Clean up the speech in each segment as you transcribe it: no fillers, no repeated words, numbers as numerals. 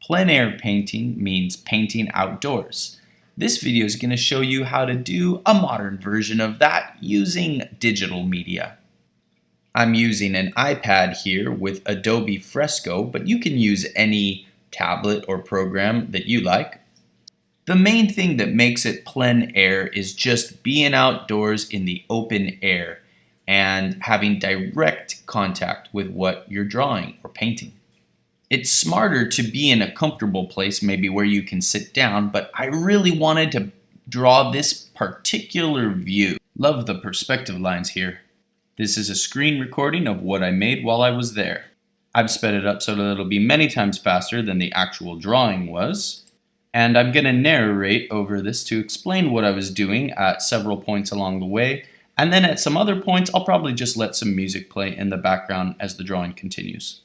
plein air painting means painting outdoors. This video is going to show you how to do a modern version of that using digital media. I'm using an iPad here with Adobe Fresco, but you can use any tablet or program that you like. The main thing that makes it plein air is just being outdoors in the open air and having direct contact with what you're drawing or painting. It's smarter to be in a comfortable place, maybe where you can sit down, but I really wanted to draw this particular view. Love the perspective lines here. This is a screen recording of what I made while I was there. I've sped it up so that it'll be many times faster than the actual drawing was. And I'm going to narrate over this to explain what I was doing at several points along the way. And then at some other points, I'll probably just let some music play in the background as the drawing continues.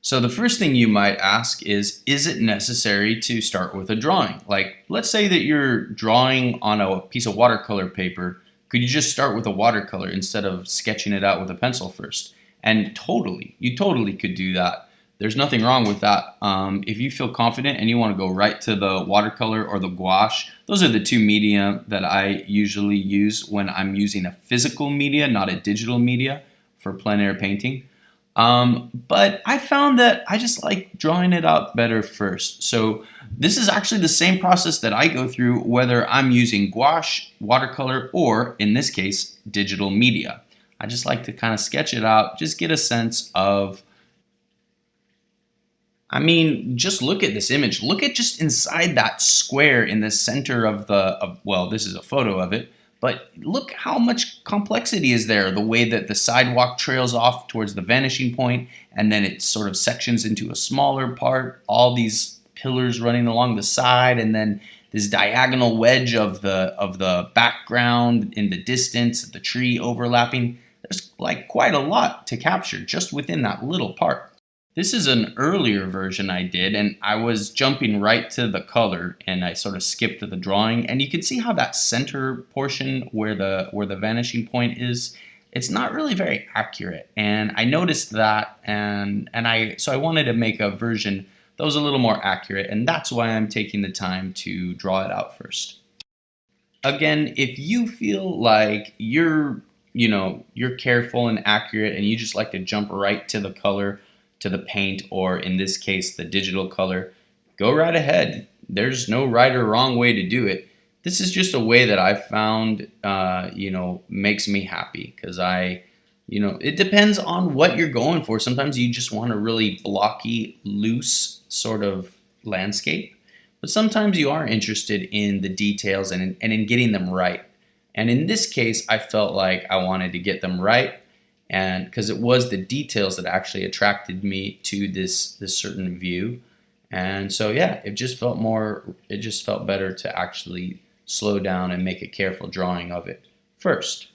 So the first thing you might ask is it necessary to start with a drawing? Like, let's say that you're drawing on a piece of watercolor paper. Could you just start with a watercolor instead of sketching it out with a pencil first? And you totally could do that. There's nothing wrong with that. If you feel confident and you want to go right to the watercolor or the gouache, those are the two media that I usually use when I'm using a physical media, not a digital media, for plein air painting. But I found that I just like drawing it out better first. So this is actually the same process that I go through whether I'm using gouache, watercolor, or in this case, digital media. I just like to kind of sketch it out, just get a sense of, just look at this image. Look at just inside that square in the center of well, this is a photo of it, but look how much complexity is there. The way that the sidewalk trails off towards the vanishing point, and then it sort of sections into a smaller part, all these pillars running along the side, and then this diagonal wedge of the background in the distance, the tree overlapping. There's like quite a lot to capture just within that little part. This is an earlier version I did, and I was jumping right to the color, and I sort of skipped the drawing. And you can see how that center portion where the vanishing point is, it's not really very accurate. And I noticed that, so I wanted to make a version that was a little more accurate, and that's why I'm taking the time to draw it out first. Again, if you feel like you're careful and accurate, and you just like to jump right to the color, to the paint, or in this case the digital color, go right ahead. There's no right or wrong way to do it. This is just a way that I've found makes me happy, because it depends on what you're going for. Sometimes you just want a really blocky, loose sort of landscape, but sometimes you are interested in the details and in getting them right. And in this case, I felt like I wanted to get them right, and because it was the details that actually attracted me to this certain view. And so yeah, it just felt better to actually slow down and make a careful drawing of it first.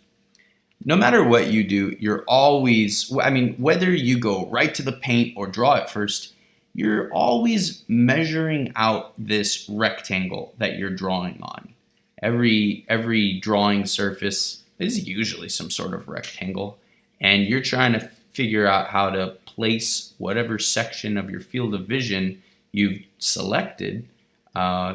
No matter what you do, you're always, whether you go right to the paint or draw it first, you're always measuring out this rectangle that you're drawing on. Every drawing surface is usually some sort of rectangle, and you're trying to figure out how to place whatever section of your field of vision you've selected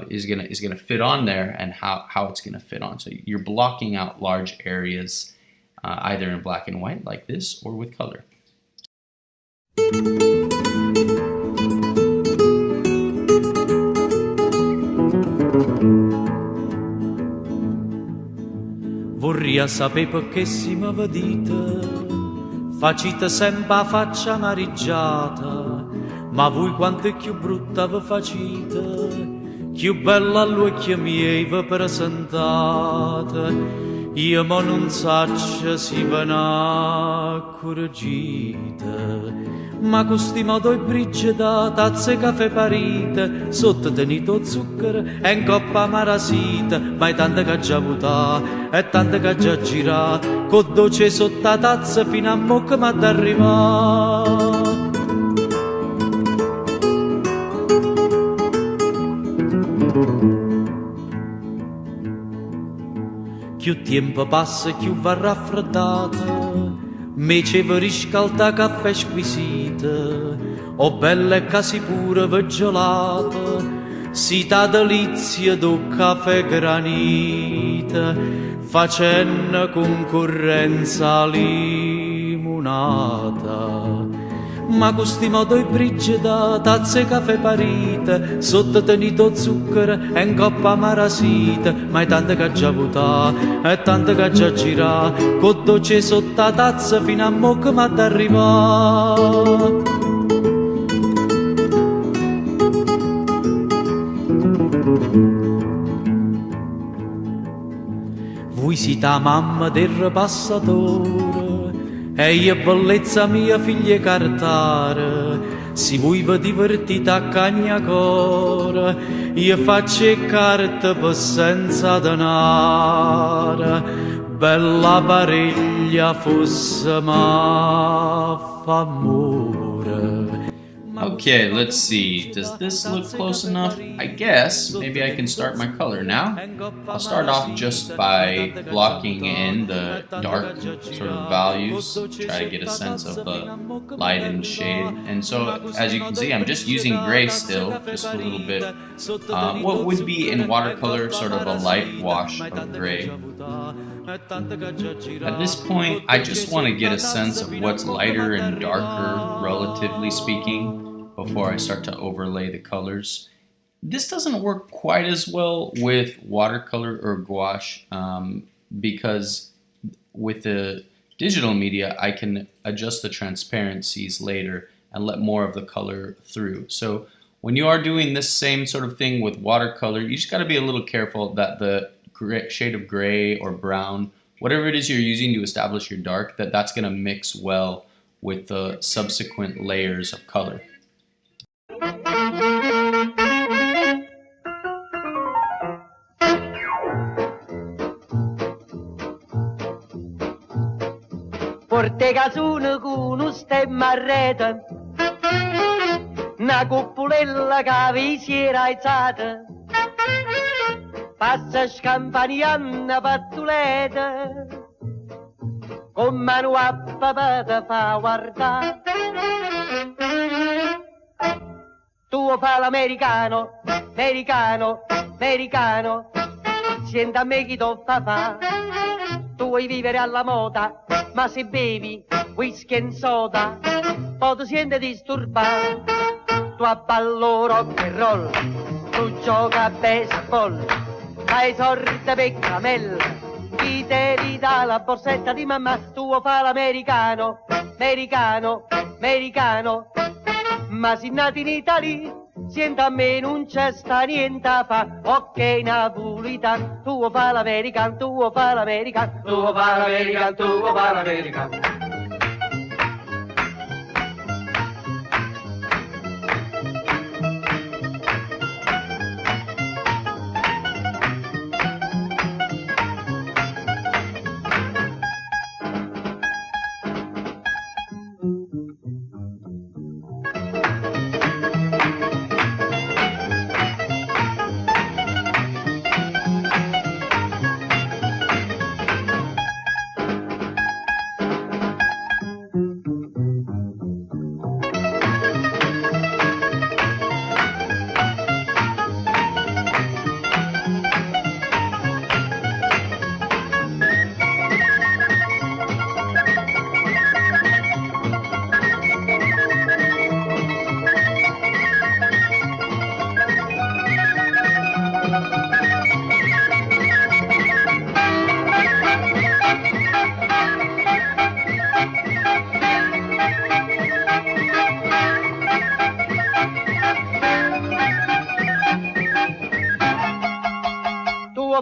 is gonna fit on there, and how it's gonna fit on. So you're blocking out large areas, either in black and white like this, or with color. Vorria sapere perché si mi vedite, facite sempre la faccia amareggiata, ma voi quanto è più brutta vi facite, più bella all'occhio miei vi presentate. Io ma non saccio si ve n'ha correggite, ma questi modo e brigge da tazze caffè parite, sotto tenito zucchero e in coppa marasita, ma è tanta che già votà e tanta che già girà, con dolce sotto la tazza fino a mo' che m'ha d'arrivà. Più tempo passa, più va raffreddata, me ci riscalda caffè squisito, o belle casi pure veggiolate, sita delizia do caffè granita, facendo concorrenza limonata. Ma questi modo i brigida, tazze e caffè parite, sotto tenito zucchero e in coppa marasite, ma è tante che già votà, è tante che già girà, con dolce sotto la tazza fino a mo' che m'ha d'arrivà. Voi siete la mamma del ripassatore e io bellezza mia figlia cartare. Se voi vi divertite a cagnacore, io faccio carte per senza denaro. Bella pariglia fosse ma f'amore. Okay, let's see. Does this look close enough? I guess. Maybe I can start my color now. I'll start off just by blocking in the dark sort of values, try to get a sense of the light and shade. And so, as you can see, I'm just using gray still, just a little bit. What would be in watercolor sort of a light wash of gray. At this point, I just want to get a sense of what's lighter and darker, relatively speaking, before I start to overlay the colors. This doesn't work quite as well with watercolor or gouache because with the digital media, I can adjust the transparencies later and let more of the color through. So when you are doing this same sort of thing with watercolor, you just got to be a little careful that the shade of gray or brown, whatever it is you're using to establish your dark, that's going to mix well with the subsequent layers of color. Porte casune con un stemma a rete, una cuppolella che vi si era alzata, passa scampanianna pattuleta, con mano a papà te fa guardare. Tu fa l'americano, americano, americano, senta a me chi t'ho fa. Tu vuoi vivere alla moda, ma se bevi whisky e soda, poi ti senti disturbato. Tu abballo rock and roll, tu gioca a baseball, fai sorte per camella, chi te dà la borsetta di mamma, tu fa l'americano, americano, americano, ma se nati in Italia, senta a me non c'è sta niente a fa, ok napolitan, tu fa l'american, tu fa l'american, tu fa l'american, tu fa l'american.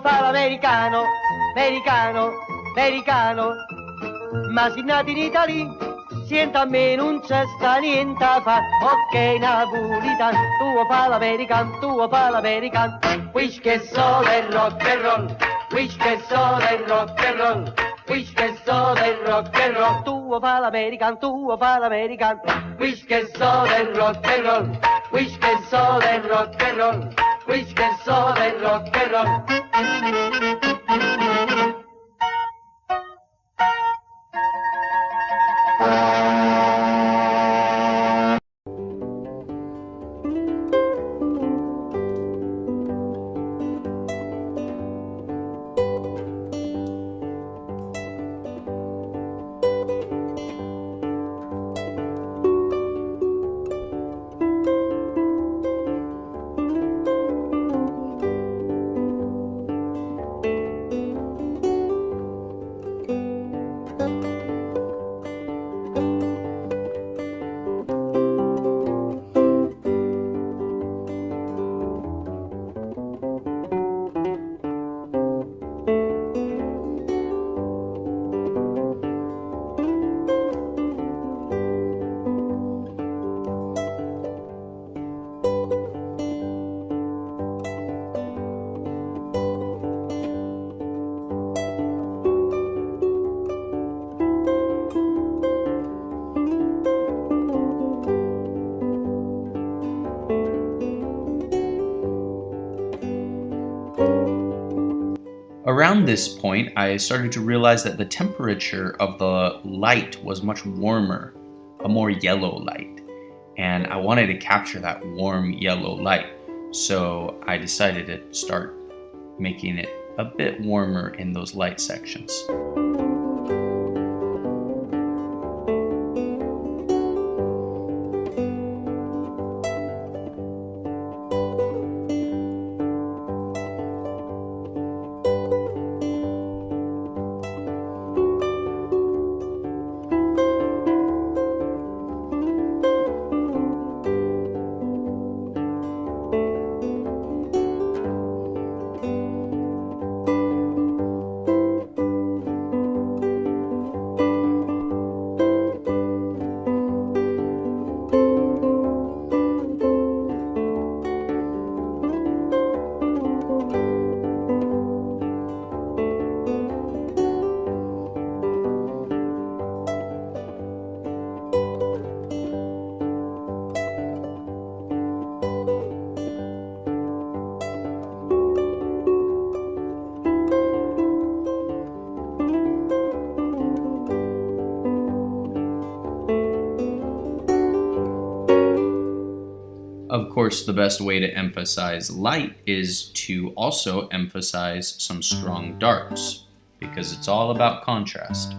Fa l'americano, americano, americano, ma se nati in Italia, senta a me non c'è sta niente a fa, ok napolitan, tu fa l'american, tu fa l'american, whisky e soda e rock and roll, whisky e soda e rock and roll, whisky e soda e rock and roll, tu fa l'american, tu fa l'american, whisky e soda e rock and roll, whisky e soda e rock and roll, whisky e soda e rock and roll. around this point, I started to realize that the temperature of the light was much warmer, a more yellow light. And I wanted to capture that warm yellow light. So I decided to start making it a bit warmer in those light sections. Of course, the best way to emphasize light is to also emphasize some strong darks, because it's all about contrast.